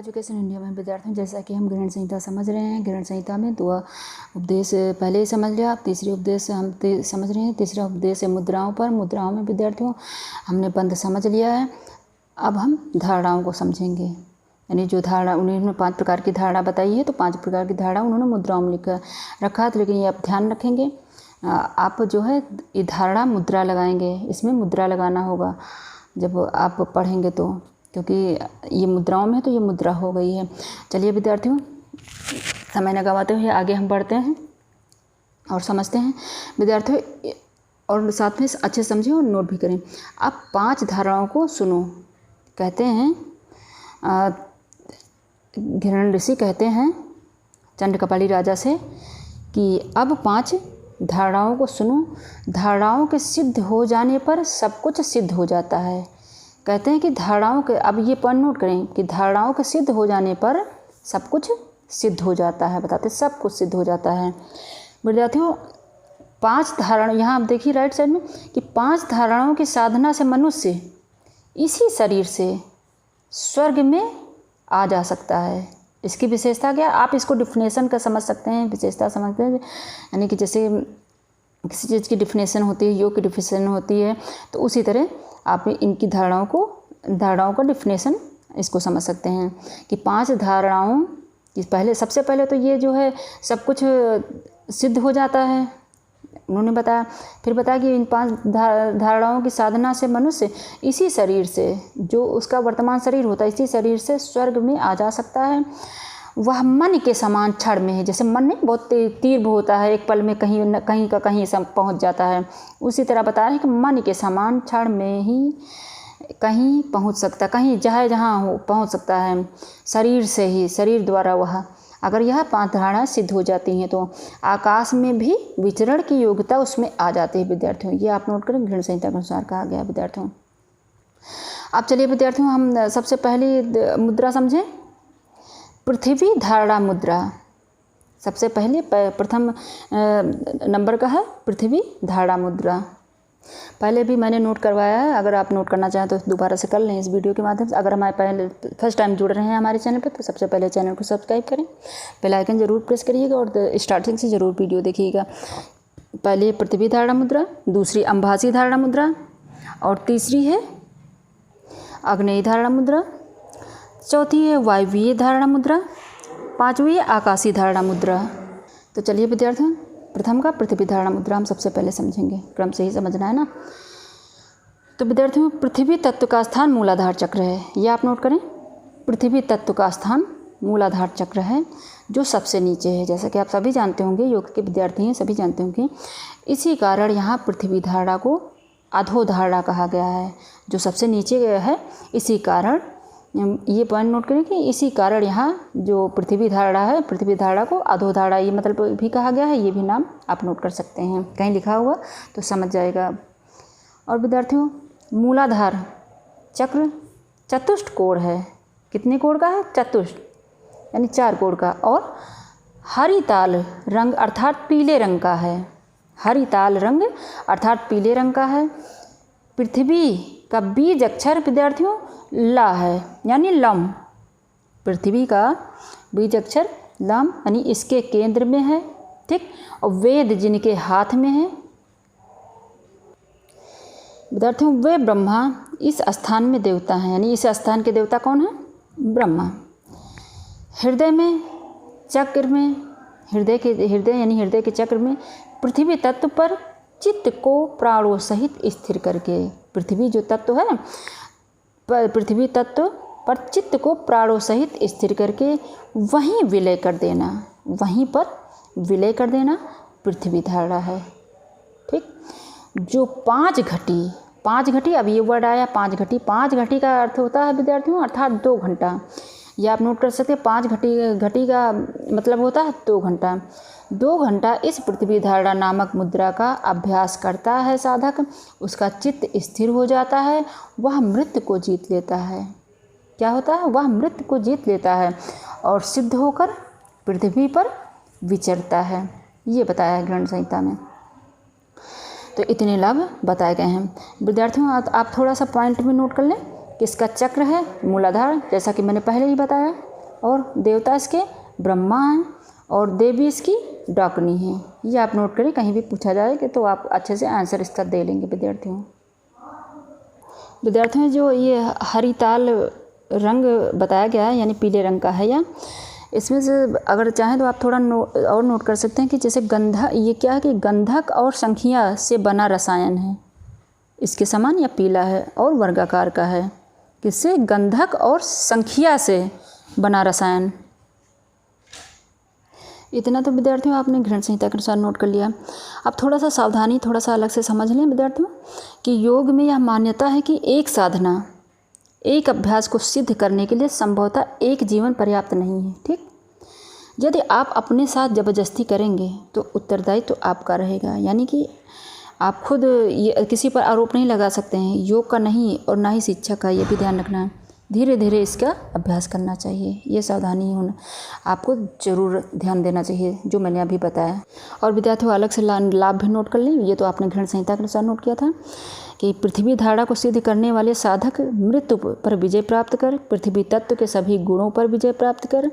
Education India में विद्यार्थियों, जैसा कि हम ग्रहण संहिता समझ रहे हैं। ग्रहण संहिता में दो उपदेश पहले ही समझ लिया, अब तीसरी उपदेश हम समझ रहे हैं। तीसरा उपदेश है मुद्राओं पर। मुद्राओं में विद्यार्थियों हमने बंध समझ लिया है। अब हम धारणाओं को समझेंगे, यानी जो धारणा उन्होंने 5 प्रकार की धारणा बताई है, तो 5 प्रकार की धारणा उन्होंने मुद्राओं में लिख रखा है। तो लेकिन ये आप ध्यान रखेंगे, आप जो है ये धारणा मुद्रा लगाएंगे, इसमें मुद्रा लगाना होगा जब आप पढ़ेंगे तो, क्योंकि ये मुद्राओं में है तो ये मुद्रा हो गई है। चलिए विद्यार्थियों, समय न गवाते हुए आगे हम बढ़ते हैं और समझते हैं विद्यार्थियों, और साथ में अच्छे समझें और नोट भी करें। आप 5 धारणाओं को सुनो। कहते हैं घिरण ऋषि कहते हैं चंद्रकपाली राजा से कि अब 5 धारणाओं को सुनो। धारणाओं के सिद्ध हो जाने पर सब कुछ सिद्ध हो जाता है। कहते हैं कि धारणाओं के, अब ये पॉइंट नोट करें कि धारणाओं के सिद्ध हो जाने पर सब कुछ सिद्ध हो जाता है। बताते सब कुछ सिद्ध हो जाता है। विद्यार्थियों 5 धारणा, यहाँ आप देखिए राइट साइड में कि 5 धारणाओं की साधना से मनुष्य इसी शरीर से स्वर्ग में आ जा सकता है। इसकी विशेषता क्या, आप इसको डिफिनेशन का समझ सकते हैं, विशेषता समझते हैं, यानी कि जैसे किसी चीज़ की डिफिनेशन होती है, योग की डिफिनेशन होती है, तो उसी तरह आप इनकी धारणाओं का डिफिनेशन इसको समझ सकते हैं कि 5 धारणाओं की पहले, सबसे पहले तो ये जो है सब कुछ सिद्ध हो जाता है उन्होंने बताया। फिर बताया कि इन 5 धारणाओं की साधना से मनुष्य इसी शरीर से, जो उसका वर्तमान शरीर होता है, इसी शरीर से स्वर्ग में आ जा सकता है। वह मन के समान क्षण में है। जैसे मन नहीं बहुत तीव्र होता है, एक पल में कहीं का कहीं सब पहुंच जाता है, उसी तरह बता रहे हैं कि मन के समान क्षण में ही कहीं पहुंच सकता, कहीं जहाँ हो पहुंच सकता है शरीर से ही, शरीर द्वारा वह। अगर यह 5 धारणाएं सिद्ध हो जाती हैं तो आकाश में भी विचरण की योग्यता उसमें आ जाती है। विद्यार्थियों ये आप नोट करें, ग्रहण संहिता के अनुसार कहा गया विद्यार्थियों। अब चलिए विद्यार्थियों हम सबसे पहली मुद्रा समझें, पृथ्वी धारणा मुद्रा। सबसे पहले प्रथम नंबर का है पृथ्वी धारणा मुद्रा। पहले भी मैंने नोट करवाया है, अगर आप नोट करना चाहें तो दोबारा से कर लें इस वीडियो के माध्यम से। अगर हमारे पहले फर्स्ट टाइम जुड़ रहे हैं हमारे चैनल पर, तो सबसे पहले चैनल को सब्सक्राइब करें, बेल आइकन जरूर प्रेस करिएगा और स्टार्टिंग से ज़रूर वीडियो देखिएगा। पहले पृथ्वी धारणा मुद्रा, दूसरी अंबासी धारणा मुद्रा, और तीसरी है आग्नेयी धारणा मुद्रा, चौथी है वायवीय धारणा मुद्रा, 5वीं आकाशीय धारणा मुद्रा। तो चलिए विद्यार्थियों, प्रथम का पृथ्वी धारणा मुद्रा हम सबसे पहले समझेंगे, क्रम से ही समझना है ना। तो विद्यार्थियों पृथ्वी तत्व का स्थान मूलाधार चक्र है, ये आप नोट करें। पृथ्वी तत्व का स्थान मूलाधार चक्र है, जो सबसे नीचे है। जैसा कि आप सभी जानते होंगे, योग के विद्यार्थी हैं, सभी जानते होंगे। इसी कारण यहाँ पृथ्वी धारणा को अधोधारणा कहा गया है, जो सबसे नीचे है। इसी कारण ये पॉइंट नोट करें कि इसी कारण यहाँ जो पृथ्वी धारणा है, पृथ्वी धारणा को अधोधारणा ये मतलब भी कहा गया है। ये भी नाम आप नोट कर सकते हैं, कहीं लिखा हुआ तो समझ जाएगा। और विद्यार्थियों मूलाधार चक्र चतुष्ट कोण है। कितने कोण का है? चतुष्ट, यानी 4 कोण का। और हरिताल रंग अर्थात पीले रंग का है। हरिताल रंग अर्थात पीले रंग का है। पृथ्वी का बीज अक्षर विद्यार्थियों ला है, यानी लम। पृथ्वी का बीज अक्षर लम, यानी इसके केंद्र में है, ठीक। और वेद जिनके हाथ में है विद्यार्थियों, वे ब्रह्मा इस स्थान में देवता हैं, यानी इस स्थान के देवता कौन है? ब्रह्मा। हृदय में चक्र में, हृदय यानी हृदय के चक्र में पृथ्वी तत्व पर चित्त को प्राणों सहित स्थिर करके, पृथ्वी जो तत्व है, पृथ्वी तत्व पर चित्त को प्राणों सहित स्थिर करके वहीं विलय कर देना, वहीं पर विलय कर देना पृथ्वी धारणा है, ठीक। जो 5 घटी, अब ये वर्ड आया 5 घटी। 5 घटी का अर्थ होता है विद्यार्थियों अर्थात 2 घंटा। ये आप नोट कर सकते हैं, 5 घटी का मतलब होता है 2 घंटा। 2 घंटा इस पृथ्वी धारणा नामक मुद्रा का अभ्यास करता है साधक, उसका चित्त स्थिर हो जाता है, वह मृत्यु को जीत लेता है। क्या होता है? वह मृत्यु को जीत लेता है और सिद्ध होकर पृथ्वी पर विचरता है। ये बताया है ग्रहण संहिता में। तो इतने लाभ बताए गए हैं विद्यार्थियों। आप थोड़ा सा पॉइंट भी नोट कर लें कि इसका चक्र है मूलाधार, जैसा कि मैंने पहले ही बताया। और देवता इसके ब्रह्मा हैं और देवी इसकी डाकनी है। ये आप नोट करें, कहीं भी पूछा जाए तो आप अच्छे से आंसर इसका दे लेंगे विद्यार्थियों। जो ये हरिताल रंग बताया गया है यानी पीले रंग का है, या इसमें से अगर चाहें तो आप थोड़ा और नोट कर सकते हैं कि जैसे ये क्या है कि गंधक और संख्या से बना रसायन है, इसके समान या पीला है और वर्गाकार का है। किससे? गंधक और संख्या से बना रसायन। इतना तो विद्यार्थियों आपने घृण संहिता के अनुसार नोट कर लिया। अब थोड़ा सा सावधानी, थोड़ा सा अलग से समझ लें विद्यार्थियों कि योग में यह मान्यता है कि एक साधना, एक अभ्यास को सिद्ध करने के लिए संभवतः एक जीवन पर्याप्त नहीं है। ठीक, यदि आप अपने साथ जबरदस्ती करेंगे तो उत्तरदायित्व तो आपका रहेगा, यानी कि आप खुद ये किसी पर आरोप नहीं लगा सकते हैं, योग का नहीं और ना ही शिक्षक का, ये भी ध्यान रखना। धीरे धीरे इसका अभ्यास करना चाहिए, ये सावधानी होना आपको ज़रूर ध्यान देना चाहिए जो मैंने अभी बताया। और विद्यार्थियों अलग से लाभ भी नोट कर लें। ये तो आपने घृण संहिता के अनुसार नोट किया था कि पृथ्वी धारणा को सिद्ध करने वाले साधक मृत्यु पर विजय प्राप्त कर, पृथ्वी तत्व के सभी गुणों पर विजय प्राप्त कर,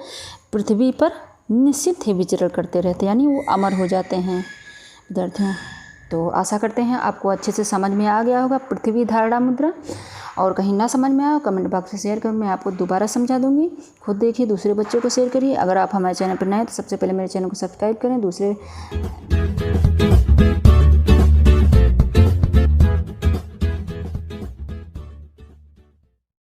पृथ्वी पर निश्चित ही विचरण करते रहते, यानी वो अमर हो जाते हैं विद्यार्थियों। तो आशा करते हैं आपको अच्छे से समझ में आ गया होगा पृथ्वी धारणा मुद्रा। और कहीं ना समझ में आया कमेंट बॉक्स में शेयर कर, मैं आपको दोबारा समझा दूंगी। खुद देखिए, दूसरे बच्चों को शेयर करिए। अगर आप हमारे चैनल पर नए हैं तो सबसे पहले मेरे चैनल को सब्सक्राइब करें। दूसरे